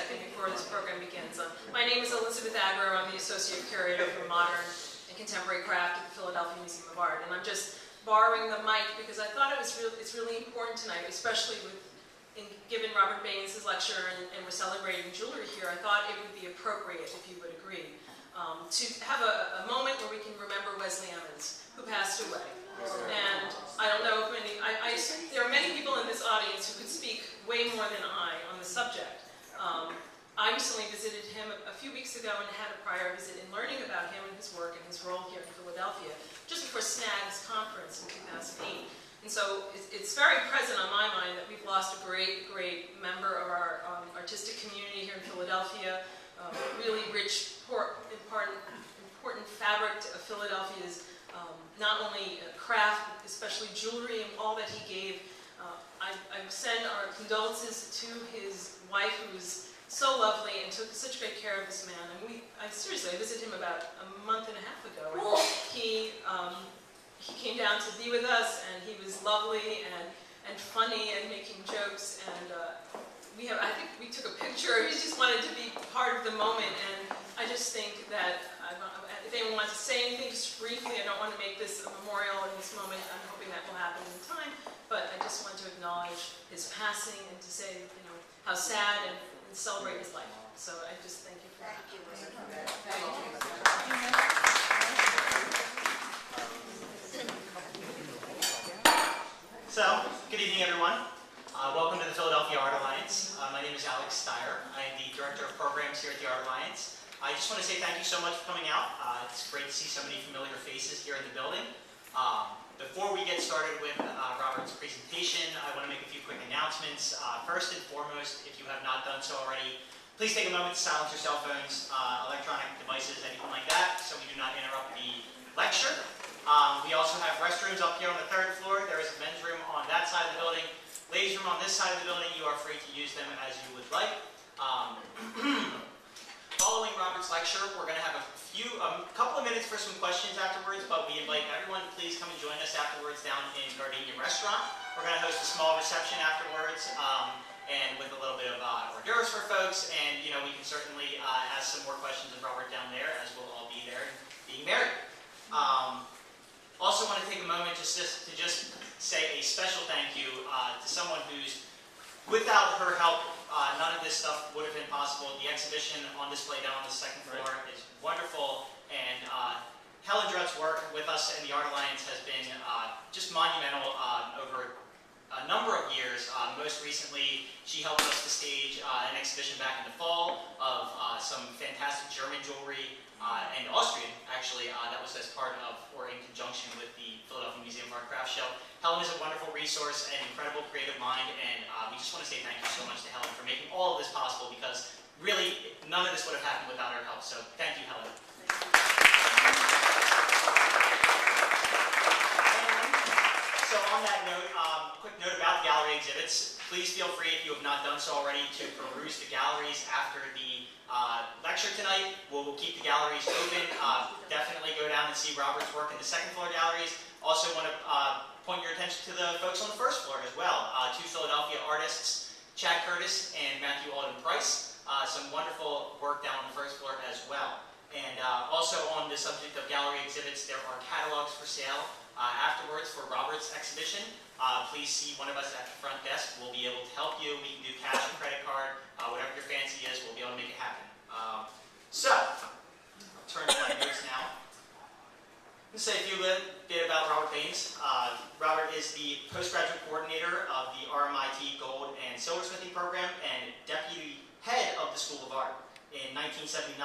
second before this program begins. My name is Elizabeth Agro. I'm the Associate Curator for Modern and Contemporary Craft at the Philadelphia Museum of Art. And I'm just borrowing the mic because I thought it's really important tonight, especially given Robert Baines' lecture and we're celebrating jewelry here. I thought it would be appropriate, if you would agree, to have a moment where we can remember Wesley Emmons, who passed away. And I don't know if there are many people in this audience who could speak way more than I on the subject. I recently visited him a few weeks ago and had a prior visit in learning about him and his work and his role here in Philadelphia, just before SNAG's conference in 2008. And so it's very present on my mind that we've lost a great member of our artistic community here in Philadelphia, really rich, important fabric of Philadelphia's not only craft, but especially jewelry and all that he gave. I send our condolences to his wife, who was so lovely and took such great care of this man. And seriously, I visited him about a month and a half ago. And he came down to be with us, and he was lovely and funny and making jokes. And I think we took a picture. He just wanted to be part of the moment. And I just think that if anyone wants to say anything, just briefly, I don't want to make this a memorial in this moment. I'm hoping that will happen in time. But I just want to acknowledge his passing and to say, how sad and celebrate his life. So I just thank you for that. Thank you. So, good evening, everyone. Welcome to the Philadelphia Art Alliance. My name is Alex Steyer. I am the Director of Programs here at the Art Alliance. I just want to say thank you so much for coming out. It's great to see so many familiar faces here in the building. Before we get started with Robert's presentation, I want to make a few quick announcements. First and foremost, if you have not done so already, please take a moment to silence your cell phones, electronic devices, anything like that, so we do not interrupt the lecture. We also have restrooms up here on the 3rd floor. There is a men's room on that side of the building. Ladies' room on this side of the building. You are free to use them as you would like. Following Robert's lecture, we're going to have a couple of minutes for some questions afterwards, but we invite everyone to please come and join us afterwards down in Gardenia Restaurant. We're going to host a small reception afterwards, and with a little bit of hors d'oeuvres for folks, and we can certainly ask some more questions of Robert down there, as we'll all be there being married. Also want to take a moment to just say a special thank you to someone who's, without her help, none of this stuff would have been possible. The exhibition on display down on the 2nd floor is wonderful, and Helen Drutt's work with us in the Art Alliance has been just monumental over a number of years. Most recently, she helped us to stage an exhibition back in the fall of some fantastic German jewelry and Austrian, actually, that was as part of or in conjunction with the Philadelphia Museum of Art Craft Show. Helen is a wonderful resource and incredible creative mind, and we just want to say thank you so much to Helen for making all of this possible, because really none of this would have happened without her help. So thank you, Helen. So on that note, quick note about the gallery exhibits. Please feel free, if you have not done so already, to peruse the galleries after the lecture tonight. We'll keep the galleries open. Definitely go down and see Robert's work in the 2nd floor galleries. Also want to point your attention to the folks on the 1st floor as well. 2 Philadelphia artists, Chad Curtis and Matthew Alden Price. Some wonderful work down on the 1st floor as well. And also on the subject of gallery exhibits, there are catalogs for sale afterwards for Robert's exhibition. Please see one of us at the front desk. We'll be able to help you. We can do cash or credit card, whatever your fancy is, we'll be able to make it happen. So, I'll turn to my notes now. Let's say a few bit about Robert Baines. Robert is the postgraduate coordinator of the RMIT Gold and Silversmithing Program and deputy head of the School of Art. In 1979,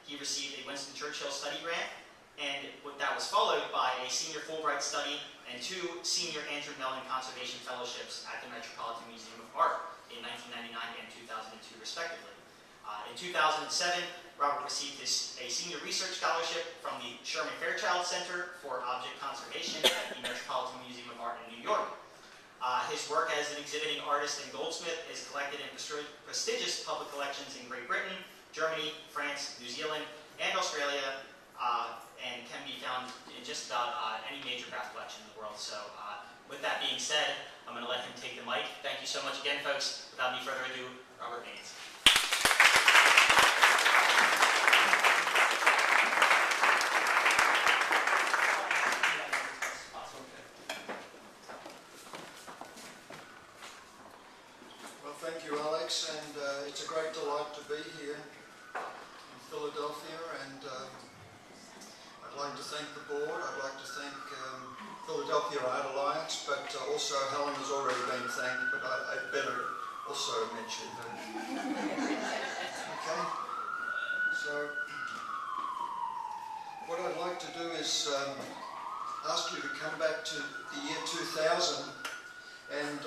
he received a Winston Churchill study grant, and that was followed by a senior Fulbright study and 2 senior Andrew Mellon Conservation Fellowships at the Metropolitan Museum of Art in 1999 and 2002, respectively. In 2007, Robert received a senior research scholarship from the Sherman Fairchild Center for Object Conservation at the Metropolitan Museum of Art in New York. His work as an exhibiting artist and goldsmith is collected in prestigious public collections in Great Britain, Germany, France, New Zealand, and Australia, and can be found in just about any major craft collection in the world. So with that being said, I'm going to let him take the mic. Thank you so much again, folks. Without any further ado, Robert Baines. thank you, Alex, and it's a great delight to be here in Philadelphia, and I'd like to thank the board. I'd like to thank Philadelphia Art Alliance, but also Helen has already been thanked, but I'd better also mention her. Okay, so what I'd like to do is ask you to come back to the year 2000, and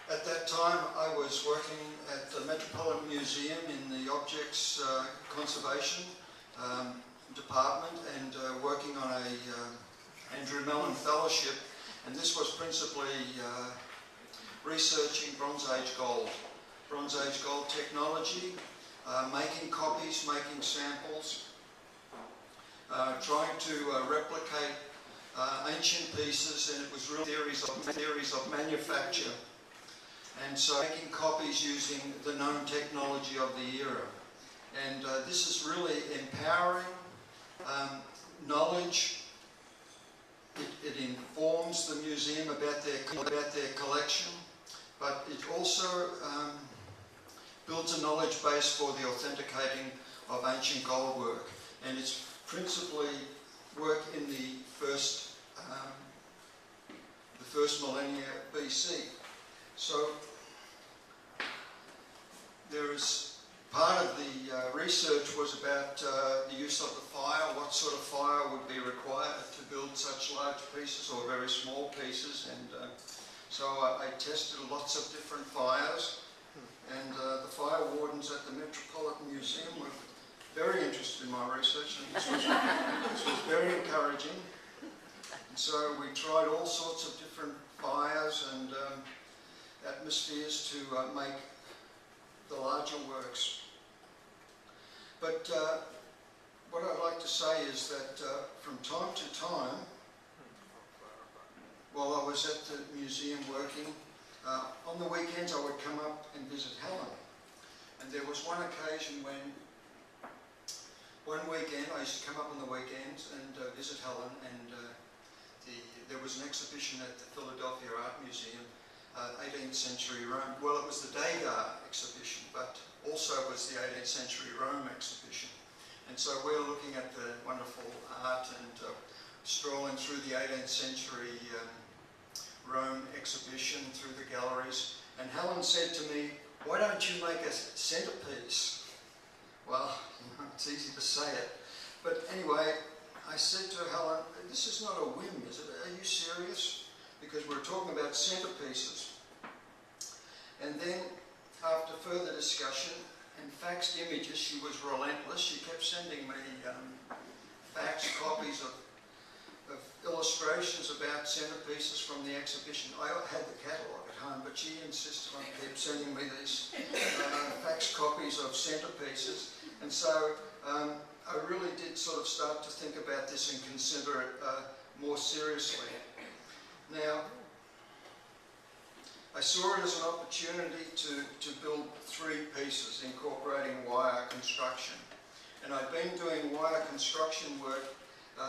at that time I was working at the Metropolitan Museum in the Objects Conservation Department, and working on a Andrew Mellon Fellowship, and this was principally researching Bronze Age gold technology, making copies, making samples, trying to replicate ancient pieces, and it was real theories of manufacture, and so making copies using the known technology of the era. And this is really empowering knowledge. It informs the museum about their collection, but it also builds a knowledge base for the authenticating of ancient gold work, and it's principally work in the first millennia BC. So there is part of the research was about the use of the fire, what sort of fire would be required to build such large pieces or very small pieces, and so I tested lots of different fires, and the fire wardens at the Metropolitan Museum were very interested in my research, and this was very encouraging. And so we tried all sorts of different fires and atmospheres to make the larger works. But what I'd like to say is that from time to time, while I was at the museum working, on the weekends I would come up and visit Helen. And there was one occasion when, one weekend, I used to come up on the weekends and visit Helen, and there was an exhibition at the Philadelphia Art Museum, 18th century Rome. Well, it was the Degas exhibition, but also was the 18th century Rome exhibition. And so we're looking at the wonderful art and strolling through the 18th century Rome exhibition through the galleries. And Helen said to me, "Why don't you make a centerpiece?" Well, it's easy to say it. But anyway, I said to Helen, "This is not a whim, is it? Are you serious?" Because we're talking about centerpieces. And then, after further discussion and faxed images, she was relentless. She kept sending me faxed copies of illustrations about centerpieces from the exhibition. I had the catalogue at home, but she insisted on keep sending me these faxed copies of centerpieces. And so I really did sort of start to think about this and consider it more seriously. Now, I saw it as an opportunity to build 3 pieces incorporating wire construction. And I've been doing wire construction work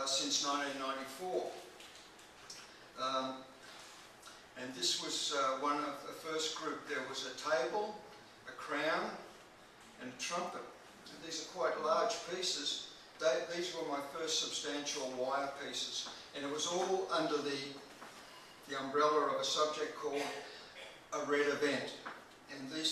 since 1994. And this was one of the first group. There was a table, a crown, and a trumpet. And these are quite large pieces. These were my first substantial wire pieces. And it was all under the umbrella of a subject called a red event. And the